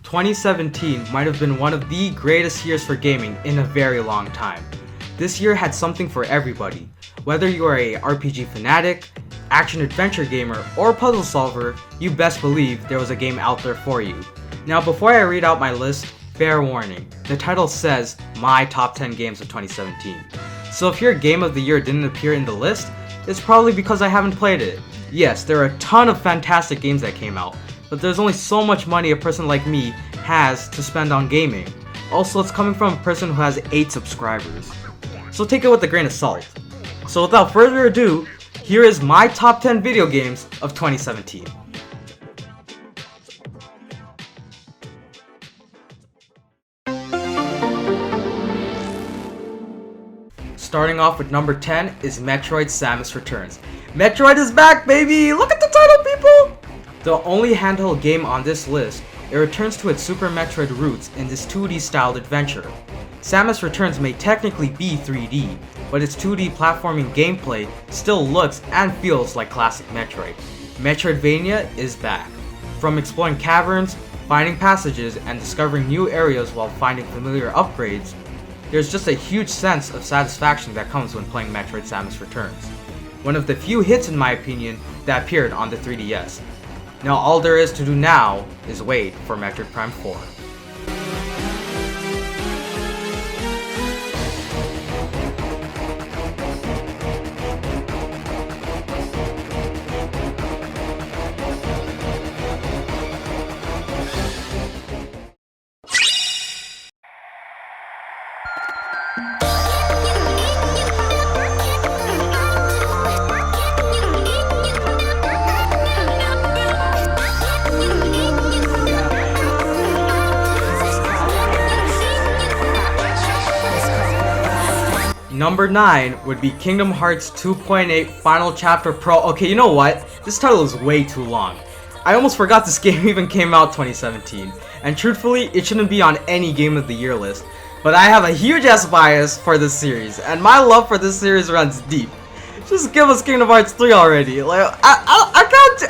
2017 might have been one of the greatest years for gaming in a very long time. This year had something for everybody. Whether you are a RPG fanatic, action-adventure gamer, or puzzle solver, you best believe there was a game out there for you. Now before I read out my list, fair warning, the title says my top 10 games of 2017. So if your game of the year didn't appear in the list, it's probably because I haven't played it. Yes, there are a ton of fantastic games that came out, but there's only so much money a person like me has to spend on gaming. Also, it's coming from a person who has 8 subscribers. So take it with a grain of salt. So without further ado, here is my top 10 video games of 2017. Starting off with number 10 is Metroid Samus Returns. Metroid is back, baby! Look at the title, people! The only handheld game on this list, it returns to its Super Metroid roots in this 2D styled adventure. Samus Returns may technically be 3D, but its 2D platforming gameplay still looks and feels like classic Metroid. Metroidvania is back. From exploring caverns, finding passages, and discovering new areas while finding familiar upgrades, there's just a huge sense of satisfaction that comes when playing Metroid Samus Returns. One of the few hits in my opinion that appeared on the 3DS. Now all there is to do now is wait for Metroid Prime 4. Number 9 would be Kingdom Hearts 2.8 Final Chapter Pro. Okay, you know what? This title is way too long. I almost forgot this game even came out 2017. And truthfully, it shouldn't be on any Game of the Year list. But I have a huge ass bias for this series, and my love for this series runs deep. Just give us Kingdom Hearts 3 already. Like I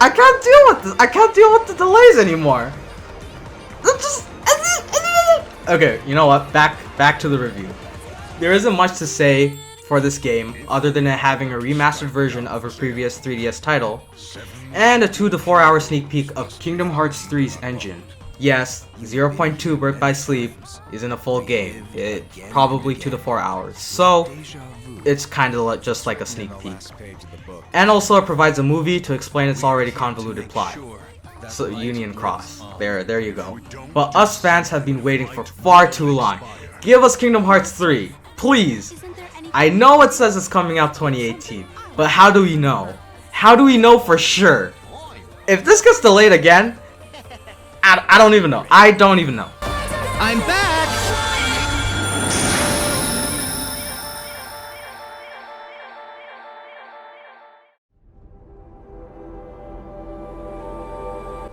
can't deal with this. I can't deal with the delays anymore. Okay, you know what? Back to the review. There isn't much to say for this game other than it having a remastered version of a previous 3DS title and a 2 to 4 hour sneak peek of Kingdom Hearts 3's engine. Yes, 0.2 Birth by Sleep isn't a full game. It's probably 2 to 4 hours, so it's kinda just like a sneak peek. And also it provides a movie to explain its already convoluted plot. So Union Cross. There you go. But us fans have been waiting for far too long. Give us Kingdom Hearts 3. Please! I know it says it's coming out 2018, but how do we know? How do we know for sure? If this gets delayed again, I don't even know. I don't even know. I'm back!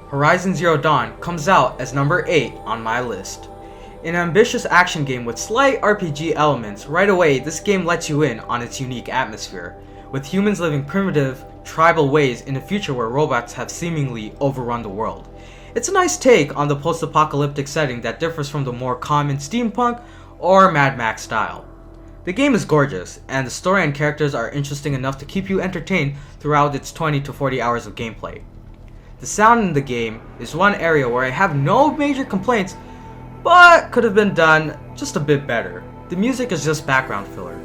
Horizon Zero Dawn comes out as number 8 on my list. An ambitious action game with slight RPG elements, right away this game lets you in on its unique atmosphere, with humans living primitive, tribal ways in a future where robots have seemingly overrun the world. It's a nice take on the post-apocalyptic setting that differs from the more common steampunk or Mad Max style. The game is gorgeous, and the story and characters are interesting enough to keep you entertained throughout its 20 to 40 hours of gameplay. The sound in the game is one area where I have no major complaints, but could have been done just a bit better. The music is just background filler,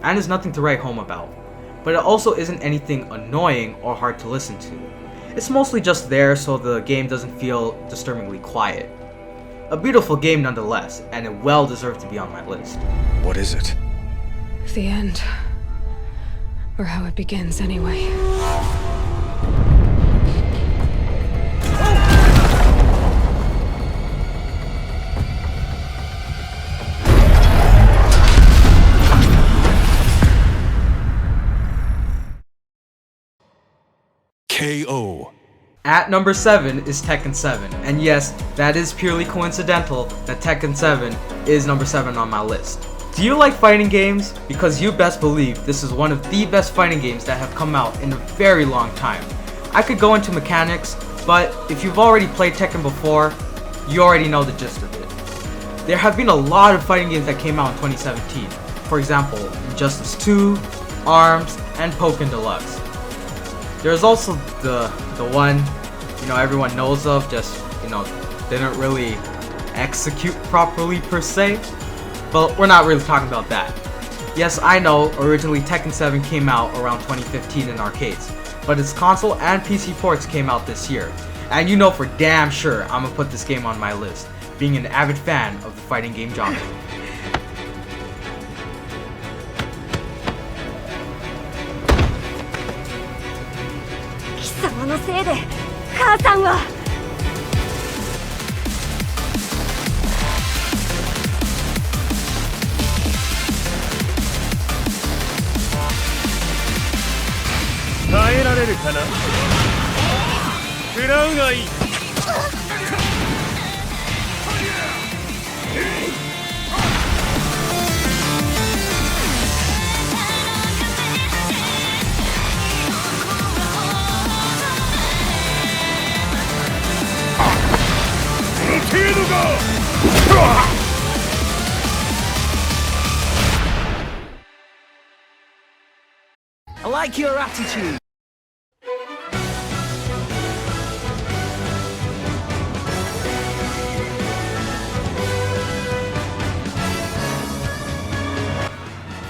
and is nothing to write home about, but it also isn't anything annoying or hard to listen to. It's mostly just there so the game doesn't feel disturbingly quiet. A beautiful game nonetheless, and it well deserved to be on my list. What is it? The end. Or how it begins, anyway. KO. At number 7 is Tekken 7, and yes, that is purely coincidental that Tekken 7 is number 7 on my list. Do you like fighting games? Because you best believe this is one of the best fighting games that have come out in a very long time. I could go into mechanics, but if you've already played Tekken before, you already know the gist of it. There have been a lot of fighting games that came out in 2017. For example, Injustice 2, ARMS, and Pokken Deluxe. There's also the one, everyone knows of, just, didn't really execute properly per se. But we're not really talking about that. Yes, I know, originally Tekken 7 came out around 2015 in arcades, but its console and PC ports came out this year. And you know for damn sure I'm gonna put this game on my list, being an avid fan of the fighting game genre. 貴様のせいで母さんは耐えられるかな。食らうがいい。程度か。I like your attitude.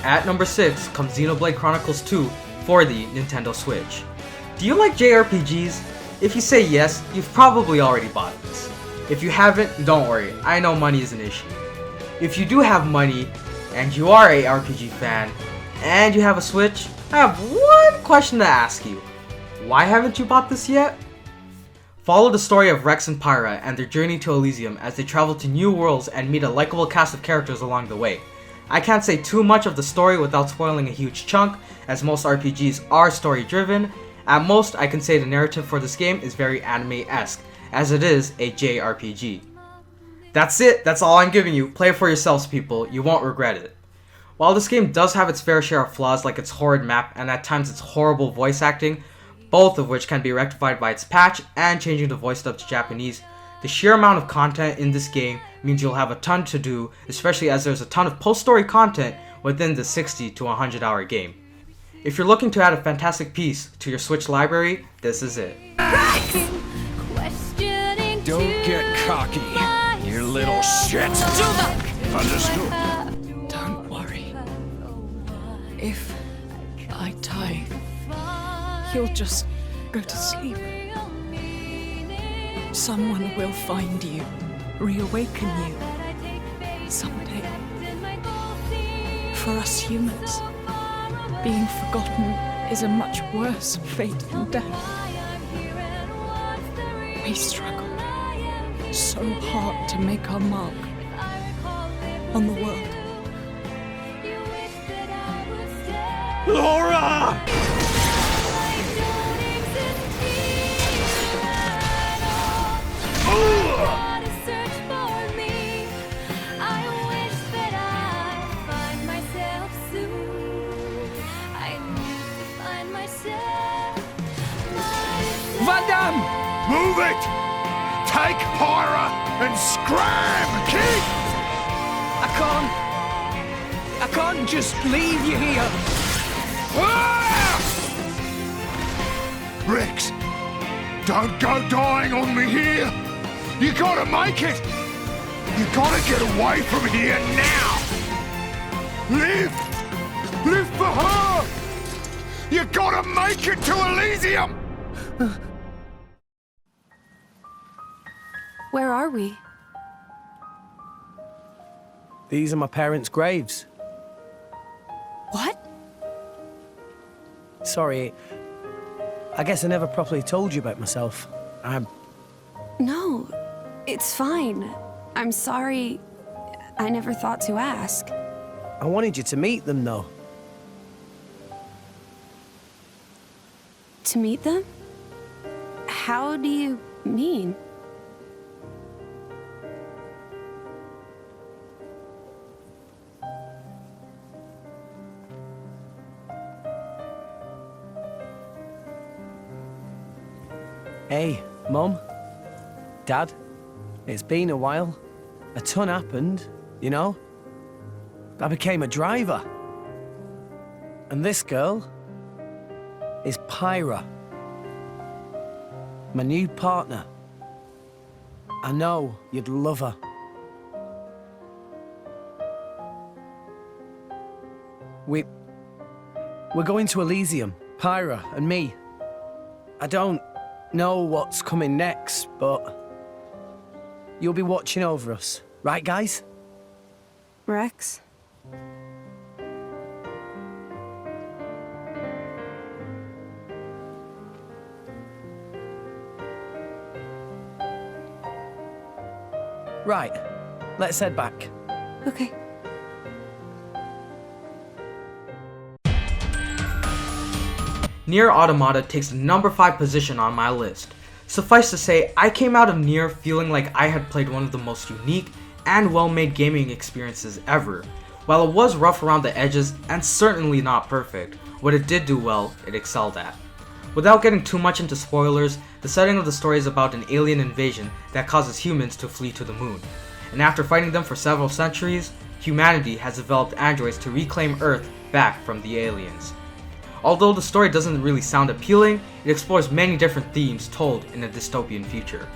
At number 6 comes Xenoblade Chronicles 2 for the Nintendo Switch. Do you like JRPGs? If you say yes, you've probably already bought this. If you haven't, don't worry, I know money is an issue. If you do have money, and you are a RPG fan, and you have a Switch, I have one question to ask you. Why haven't you bought this yet? Follow the story of Rex and Pyra and their journey to Elysium as they travel to new worlds and meet a likable cast of characters along the way. I can't say too much of the story without spoiling a huge chunk, as most RPGs are story driven. At most, I can say the narrative for this game is very anime-esque, as it is a JRPG. That's it, that's all I'm giving you. Play it for yourselves, people, you won't regret it. While this game does have its fair share of flaws like its horrid map and at times its horrible voice acting, both of which can be rectified by its patch and changing the voice dub to Japanese, the sheer amount of content in this game means you'll have a ton to do, especially as there's a ton of post-story content within the 60 to 100 hour game. If you're looking to add a fantastic piece to your Switch library, this is it. Don't get cocky, you little shit. Understood. Don't worry. If I die, you'll just go to sleep. Someone will find you, reawaken you, someday. For us humans, being forgotten is a much worse fate than death. We struggled so hard to make our mark on the world. Laura! Move it! Take Pyra and scram, kid! I can't just leave you here. Ah! Rex, don't go dying on me here. You gotta make it. You gotta get away from here now. Live! Live for her! You gotta make it to Elysium! Where are we? These are my parents' graves. What? Sorry, I guess I never properly told you about myself. No, it's fine. I'm sorry. I never thought to ask. I wanted you to meet them, though. To meet them? How do you mean? Hey, Mom, Dad, It's been a while. A ton happened, you know? I became a driver. And this girl is Pyra. My new partner. I know you'd love her. We're going to Elysium, Pyra and me. I don't know what's coming next, but you'll be watching over us, right, guys? Rex? Right, let's head back. Okay. Nier Automata takes the number 5 position on my list. Suffice to say, I came out of Nier feeling like I had played one of the most unique and well-made gaming experiences ever. While it was rough around the edges and certainly not perfect, what it did do well, it excelled at. Without getting too much into spoilers, the setting of the story is about an alien invasion that causes humans to flee to the moon. And after fighting them for several centuries, humanity has developed androids to reclaim Earth back from the aliens. Although the story doesn't really sound appealing, it explores many different themes told in a dystopian future.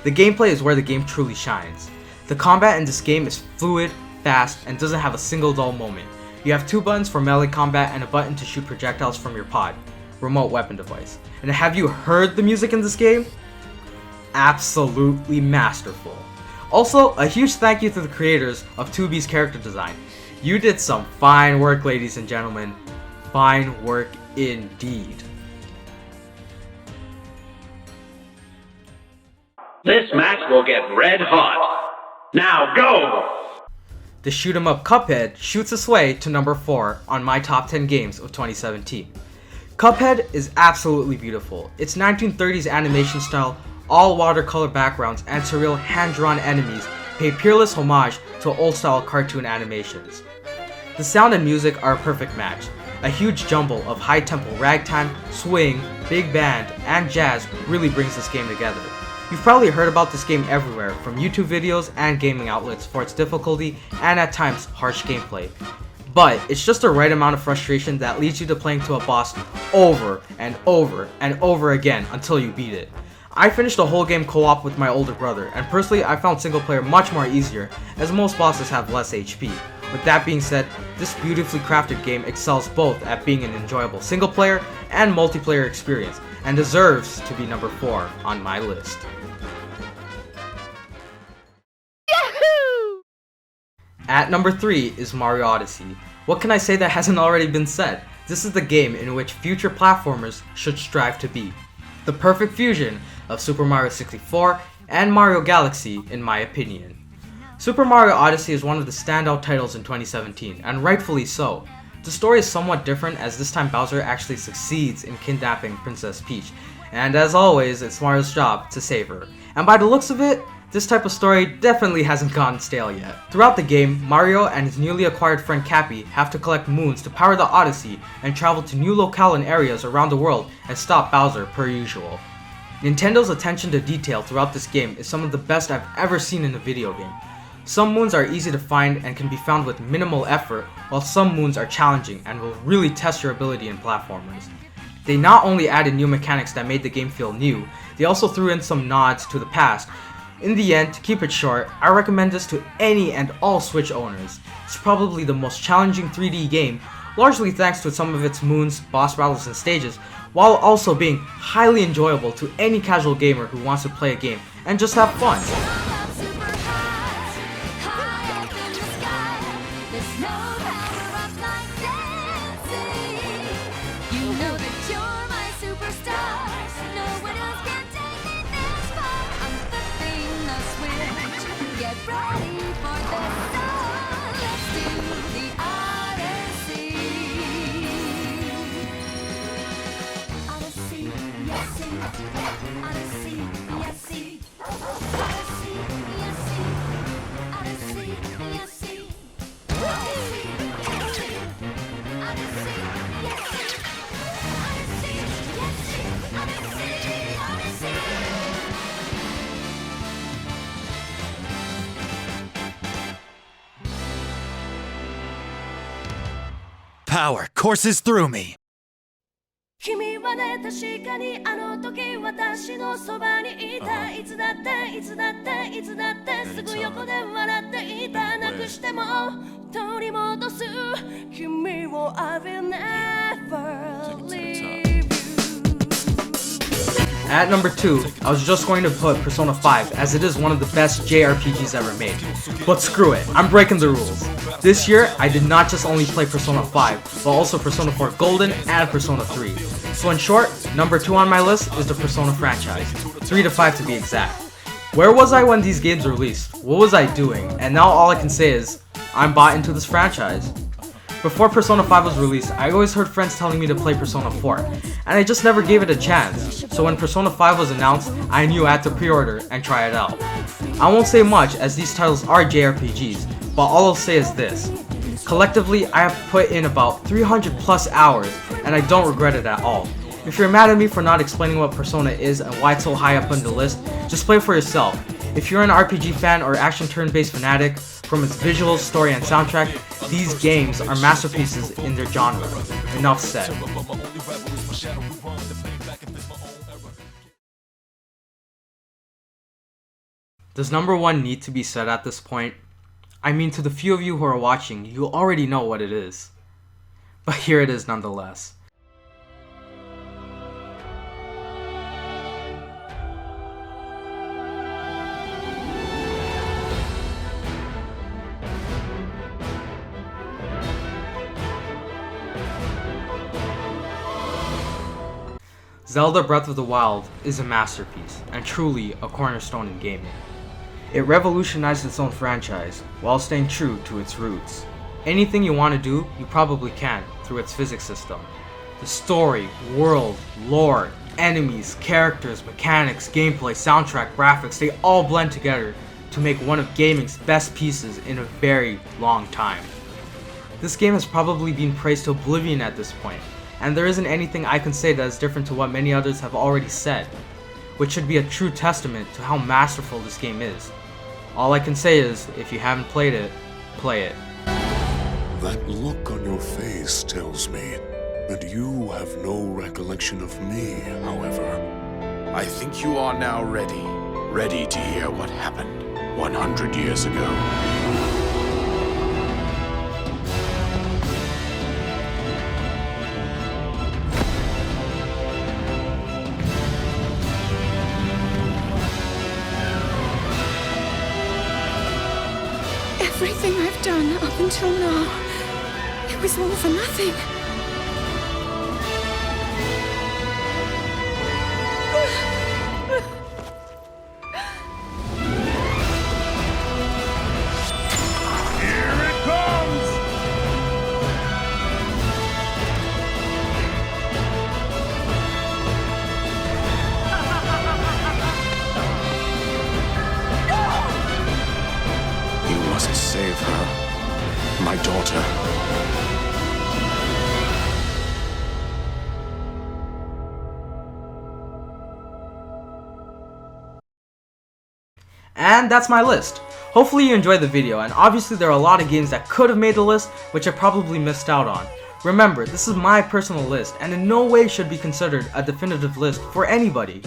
The gameplay is where the game truly shines. The combat in this game is fluid, fast, and doesn't have a single dull moment. You have 2 buttons for melee combat and a button to shoot projectiles from your pod, remote weapon device. And have you heard the music in this game? Absolutely masterful. Also, a huge thank you to the creators of 2B's character design. You did some fine work, ladies and gentlemen. Fine work indeed. This match will get red hot. Now go! The shoot 'em up Cuphead shoots its way to number 4 on my top 10 games of 2017. Cuphead is absolutely beautiful. Its 1930s animation style, all watercolor backgrounds, and surreal hand-drawn enemies pay peerless homage to old-style cartoon animations. The sound and music are a perfect match. A huge jumble of high-tempo ragtime, swing, big band, and jazz really brings this game together. You've probably heard about this game everywhere, from YouTube videos and gaming outlets for its difficulty and at times harsh gameplay. But it's just the right amount of frustration that leads you to playing to a boss over and over and over again until you beat it. I finished the whole game co-op with my older brother, and personally I found single player much more easier, as most bosses have less HP. With that being said, this beautifully crafted game excels both at being an enjoyable single player and multiplayer experience, and deserves to be number 4 on my list. Yahoo! At number 3 is Mario Odyssey. What can I say that hasn't already been said? This is the game in which future platformers should strive to be. The perfect fusion of Super Mario 64 and Mario Galaxy, in my opinion. Super Mario Odyssey is one of the standout titles in 2017, and rightfully so. The story is somewhat different, as this time Bowser actually succeeds in kidnapping Princess Peach, and as always, it's Mario's job to save her. And by the looks of it, this type of story definitely hasn't gotten stale yet. Throughout the game, Mario and his newly acquired friend Cappy have to collect moons to power the Odyssey and travel to new locale and areas around the world and stop Bowser per usual. Nintendo's attention to detail throughout this game is some of the best I've ever seen in a video game. Some moons are easy to find and can be found with minimal effort, while some moons are challenging and will really test your ability in platformers. They not only added new mechanics that made the game feel new, they also threw in some nods to the past. In the end, to keep it short, I recommend this to any and all Switch owners. It's probably the most challenging 3D game, largely thanks to some of its moons, boss battles, and stages, while also being highly enjoyable to any casual gamer who wants to play a game and just have fun. power courses through me. 君はね確かにあの時私のそばにいたいつだっていつだっていつだってすぐ横で笑っていたなくしても取り戻す君を I will never leave you. At number 2, I was just going to put Persona 5 as it is one of the best JRPGs ever made. But screw it, I'm breaking the rules. This year, I did not just only play Persona 5, but also Persona 4 Golden and Persona 3. So in short, number 2 on my list is the Persona franchise, 3 to 5 to be exact. Where was I when these games were released? What was I doing? And now all I can say is, I'm bought into this franchise. Before Persona 5 was released, I always heard friends telling me to play Persona 4, and I just never gave it a chance. So when Persona 5 was announced, I knew I had to pre-order and try it out. I won't say much as these titles are JRPGs, but all I'll say is this. Collectively, I have put in about 300 plus hours, and I don't regret it at all. If you're mad at me for not explaining what Persona is and why it's so high up on the list, just play it for yourself. If you're an RPG fan or action turn-based fanatic, from its visuals, story, and soundtrack, these games are masterpieces in their genre. Enough said. Does number 1 need to be said at this point? I mean, to the few of you who are watching, you already know what it is. But here it is nonetheless. Zelda Breath of the Wild is a masterpiece, and truly a cornerstone in gaming. It revolutionized its own franchise, while staying true to its roots. Anything you want to do, you probably can, through its physics system. The story, world, lore, enemies, characters, mechanics, gameplay, soundtrack, graphics, they all blend together to make one of gaming's best pieces in a very long time. This game has probably been praised to oblivion at this point, and there isn't anything I can say that is different to what many others have already said, which should be a true testament to how masterful this game is. All I can say is, if you haven't played it, play it. That look on your face tells me that you have no recollection of me, however. I think you are now ready to hear what happened 100 years ago. Everything I've done up until now, it was all for nothing. Here it comes! You must save her, my daughter. And that's my list. Hopefully you enjoyed the video, and obviously there are a lot of games that could have made the list, which I probably missed out on. Remember, this is my personal list, and in no way should be considered a definitive list for anybody.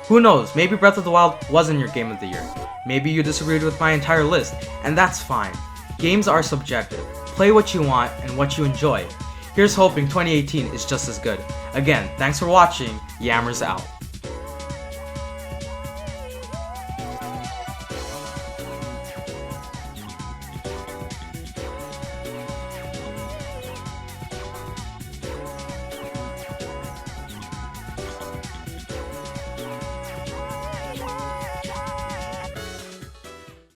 Who knows, maybe Breath of the Wild wasn't your game of the year. Maybe you disagreed with my entire list, and that's fine. Games are subjective. Play what you want and what you enjoy. Here's hoping 2018 is just as good. Again, thanks for watching. Yammers out.